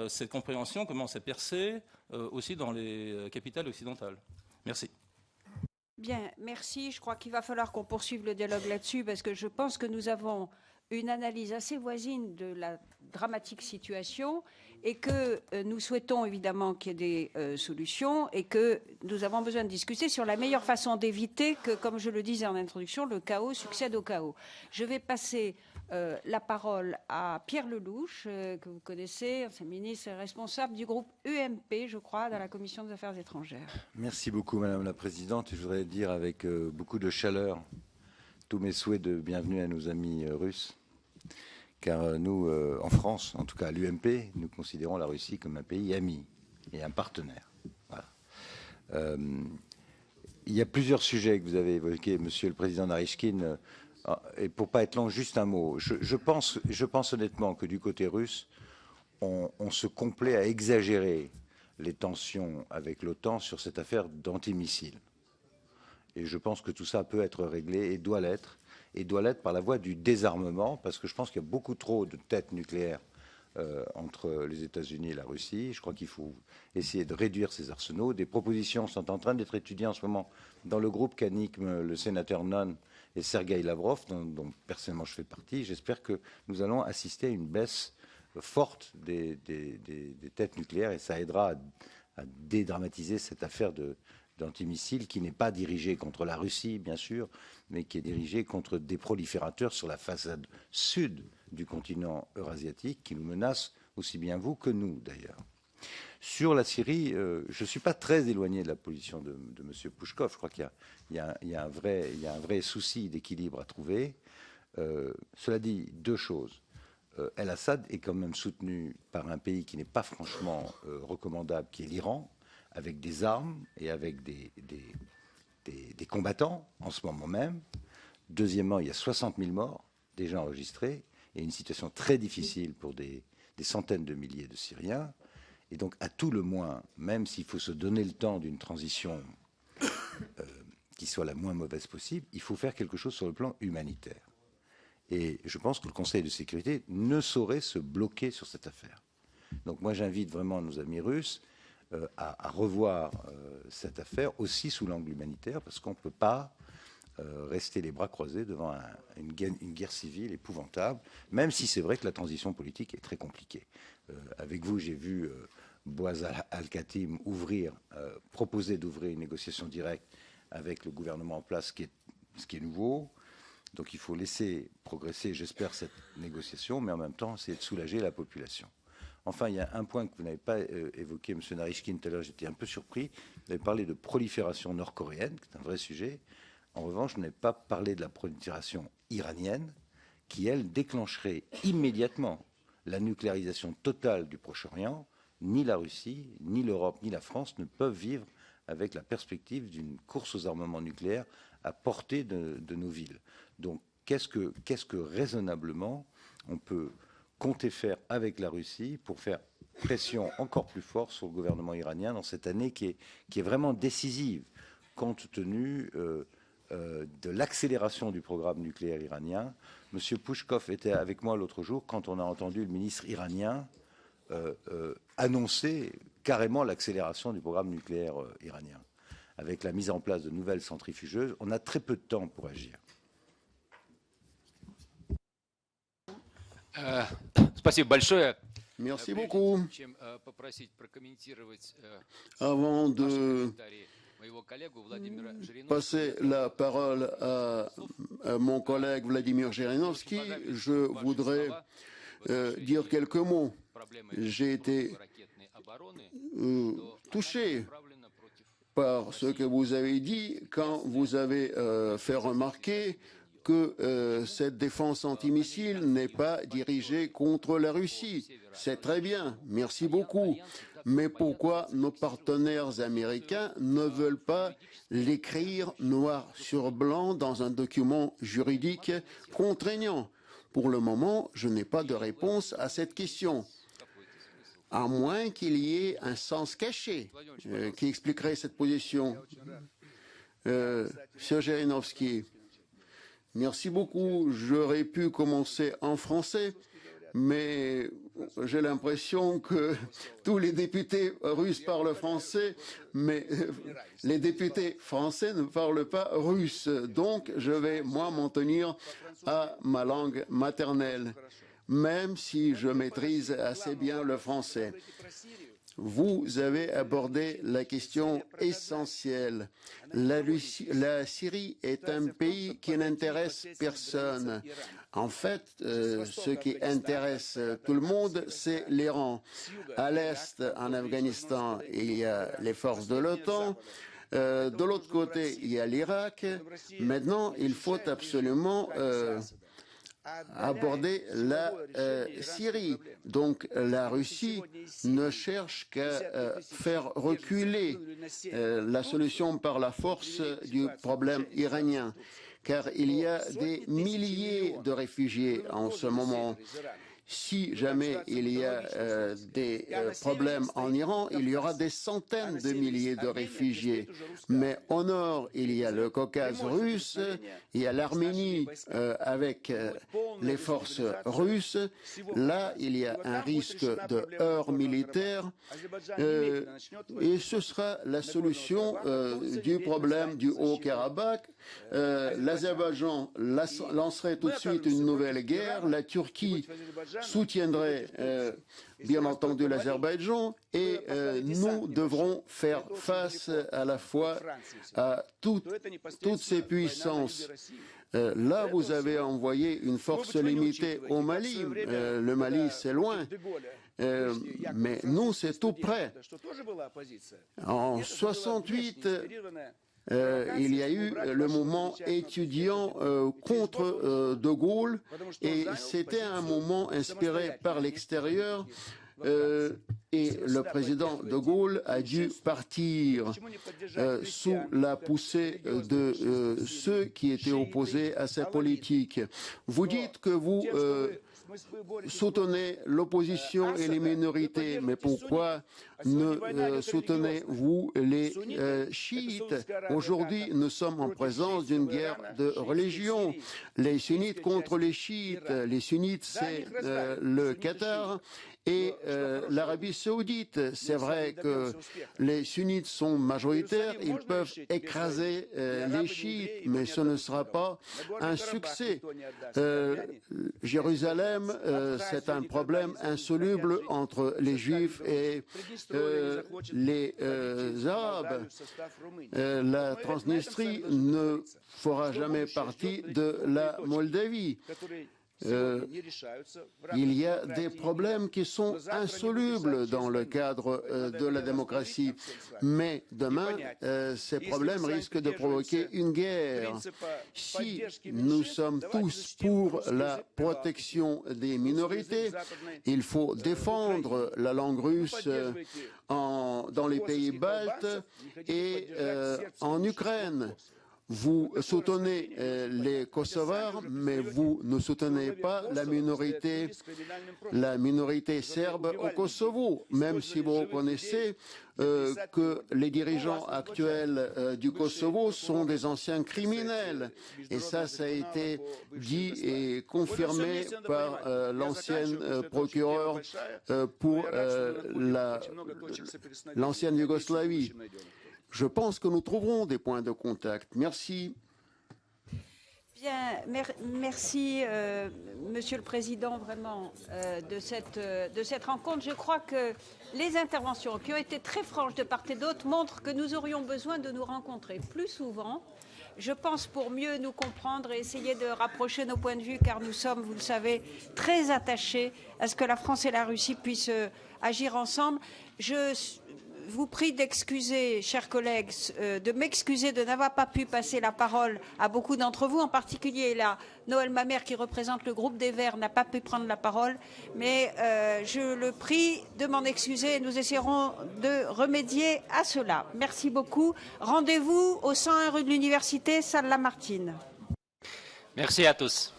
cette compréhension commence à percer aussi dans les capitales occidentales. Merci. Bien, merci. Je crois qu'il va falloir qu'on poursuive le dialogue là-dessus parce que je pense que nous avons une analyse assez voisine de la dramatique situation et que nous souhaitons évidemment qu'il y ait des solutions et que nous avons besoin de discuter sur la meilleure façon d'éviter que, comme je le disais en introduction, le chaos succède au chaos. Je vais passer la parole à Pierre Lelouch, que vous connaissez, ancien ministre et responsable du groupe UMP, je crois, dans la Commission des Affaires étrangères. Merci beaucoup, Madame la Présidente. Je voudrais dire avec beaucoup de chaleur tous mes souhaits de bienvenue à nos amis russes. Car nous, en France, en tout cas à l'UMP, nous considérons la Russie comme un pays ami et un partenaire. Voilà. Il y a plusieurs sujets que vous avez évoqués, Monsieur le Président Narychkine. Et pour ne pas être long, juste un mot. Je pense honnêtement que du côté russe, on se complaît à exagérer les tensions avec l'OTAN sur cette affaire d'antimissiles. Et je pense que tout ça peut être réglé et doit l'être. Et doit l'être par la voie du désarmement, parce que je pense qu'il y a beaucoup trop de têtes nucléaires entre les États-Unis et la Russie. Je crois qu'il faut essayer de réduire ces arsenaux. Des propositions sont en train d'être étudiées en ce moment dans le groupe qu'animent le sénateur Nunn et Sergueï Lavrov, dont personnellement je fais partie. J'espère que nous allons assister à une baisse forte des têtes nucléaires et ça aidera à dédramatiser cette affaire d'antimissiles qui n'est pas dirigée contre la Russie, bien sûr, mais qui est dirigée contre des proliférateurs sur la façade sud du continent eurasiatique qui nous menacent aussi bien vous que nous, d'ailleurs. Sur la Syrie, je ne suis pas très éloigné de la position de M. Pouchkov. Je crois qu'il y a un vrai souci d'équilibre à trouver. Cela dit, deux choses. El-Assad est quand même soutenu par un pays qui n'est pas franchement recommandable, qui est l'Iran, avec des armes et avec des combattants en ce moment même. Deuxièmement, il y a 60 000 morts déjà enregistrés et une situation très difficile pour des centaines de milliers de Syriens. Et donc, à tout le moins, même s'il faut se donner le temps d'une transition qui soit la moins mauvaise possible, il faut faire quelque chose sur le plan humanitaire. Et je pense que le Conseil de sécurité ne saurait se bloquer sur cette affaire. Donc moi, j'invite vraiment nos amis russes à revoir cette affaire aussi sous l'angle humanitaire, parce qu'on ne peut pas rester les bras croisés devant une guerre civile épouvantable, même si c'est vrai que la transition politique est très compliquée. Avec vous, j'ai vu Boaz Al-Khatim proposer d'ouvrir une négociation directe avec le gouvernement en place, ce qui est nouveau. Donc il faut laisser progresser, j'espère, cette négociation, mais en même temps, essayer de soulager la population. Enfin, il y a un point que vous n'avez pas évoqué, M. Narychkine, tout à l'heure, j'étais un peu surpris. Vous avez parlé de prolifération nord-coréenne, qui est un vrai sujet. En revanche, vous n'avez pas parlé de la prolifération iranienne, qui, elle, déclencherait immédiatement la nucléarisation totale du Proche-Orient. Ni la Russie, ni l'Europe, ni la France ne peuvent vivre avec la perspective d'une course aux armements nucléaires à portée de nos villes. Donc, qu'est-ce que raisonnablement on peut compter faire avec la Russie pour faire pression encore plus forte sur le gouvernement iranien dans cette année qui est vraiment décisive, compte tenu de l'accélération du programme nucléaire iranien. M. Pouchkov était avec moi l'autre jour quand on a entendu le ministre iranien annoncer carrément l'accélération du programme nucléaire iranien. Avec la mise en place de nouvelles centrifugeuses, on a très peu de temps pour agir. Merci beaucoup. Avant de passer la parole à mon collègue Vladimir Zhirinovsky, je voudrais dire quelques mots. j'ai été touché par ce que vous avez dit quand vous avez fait remarquer que cette défense antimissile n'est pas dirigée contre la Russie. C'est très bien, merci beaucoup. Mais pourquoi nos partenaires américains ne veulent pas l'écrire noir sur blanc dans un document juridique contraignant? Pour le moment, je n'ai pas de réponse à cette question, à moins qu'il y ait un sens caché qui expliquerait cette position. Monsieur Jirinovski, merci beaucoup. J'aurais pu commencer en français, mais j'ai l'impression que tous les députés russes parlent français, mais les députés français ne parlent pas russe. Donc, je vais, moi, m'en tenir à ma langue maternelle, même si je maîtrise assez bien le français. Vous avez abordé la question essentielle. La Syrie est un pays qui n'intéresse personne. En fait, ce qui intéresse tout le monde, c'est l'Iran. À l'est, en Afghanistan, il y a les forces de l'OTAN. De l'autre côté, il y a l'Irak. Maintenant, il faut absolument aborder la Syrie. Donc la Russie ne cherche qu'à faire reculer la solution par la force du problème iranien, car il y a des milliers de réfugiés en ce moment. Si jamais il y a des problèmes en Iran, il y aura des centaines de milliers de réfugiés. Mais au nord, il y a le Caucase russe, il y a l'Arménie avec les forces russes. Là, il y a un risque de heurt militaire et ce sera la solution du problème du Haut-Karabakh. L'Azerbaïdjan lancerait tout de suite une nouvelle guerre. La Turquie soutiendrait bien entendu l'Azerbaïdjan et nous devrons faire face à la fois à toutes ces puissances. Là, vous avez envoyé une force limitée au Mali. Le Mali, c'est loin. Mais nous, c'est tout près. En 68, il y a eu le mouvement étudiant contre De Gaulle et c'était un mouvement inspiré par l'extérieur et le président De Gaulle a dû partir sous la poussée de ceux qui étaient opposés à sa politique. Vous dites que vous soutenez l'opposition et les minorités, mais pourquoi ne soutenez-vous les chiites? Aujourd'hui, nous sommes en présence d'une guerre de religion. Les sunnites contre les chiites. Les sunnites, c'est le Qatar et l'Arabie saoudite. C'est vrai que les sunnites sont majoritaires, ils peuvent écraser les chiites, mais ce ne sera pas un succès. Jérusalem, c'est un problème insoluble entre les Juifs et les Arabes. La Transnistrie ne fera jamais partie de la Moldavie. Il y a des problèmes qui sont insolubles dans le cadre de la démocratie. Mais demain, ces problèmes risquent de provoquer une guerre. Si nous sommes tous pour la protection des minorités, il faut défendre la langue russe dans les pays baltes et en Ukraine. Vous soutenez les Kosovars, mais vous ne soutenez pas la minorité serbe au Kosovo, même si vous reconnaissez que les dirigeants actuels du Kosovo sont des anciens criminels. Et ça a été dit et confirmé par l'ancienne procureure pour l'ancienne Yougoslavie. Je pense que nous trouverons des points de contact. Merci. Bien, merci, Monsieur le Président, vraiment, de cette rencontre. Je crois que les interventions qui ont été très franches de part et d'autre montrent que nous aurions besoin de nous rencontrer plus souvent. je pense, pour mieux nous comprendre et essayer de rapprocher nos points de vue, car nous sommes, vous le savez, très attachés à ce que la France et la Russie puissent agir ensemble. Je vous prie d'excuser, chers collègues, de m'excuser de n'avoir pas pu passer la parole à beaucoup d'entre vous, en particulier là, Noël Mamère, qui représente le groupe des Verts, n'a pas pu prendre la parole, mais je le prie de m'en excuser et nous essaierons de remédier à cela. Merci beaucoup. Rendez-vous au 101 rue de l'Université, salle Lamartine. Merci à tous.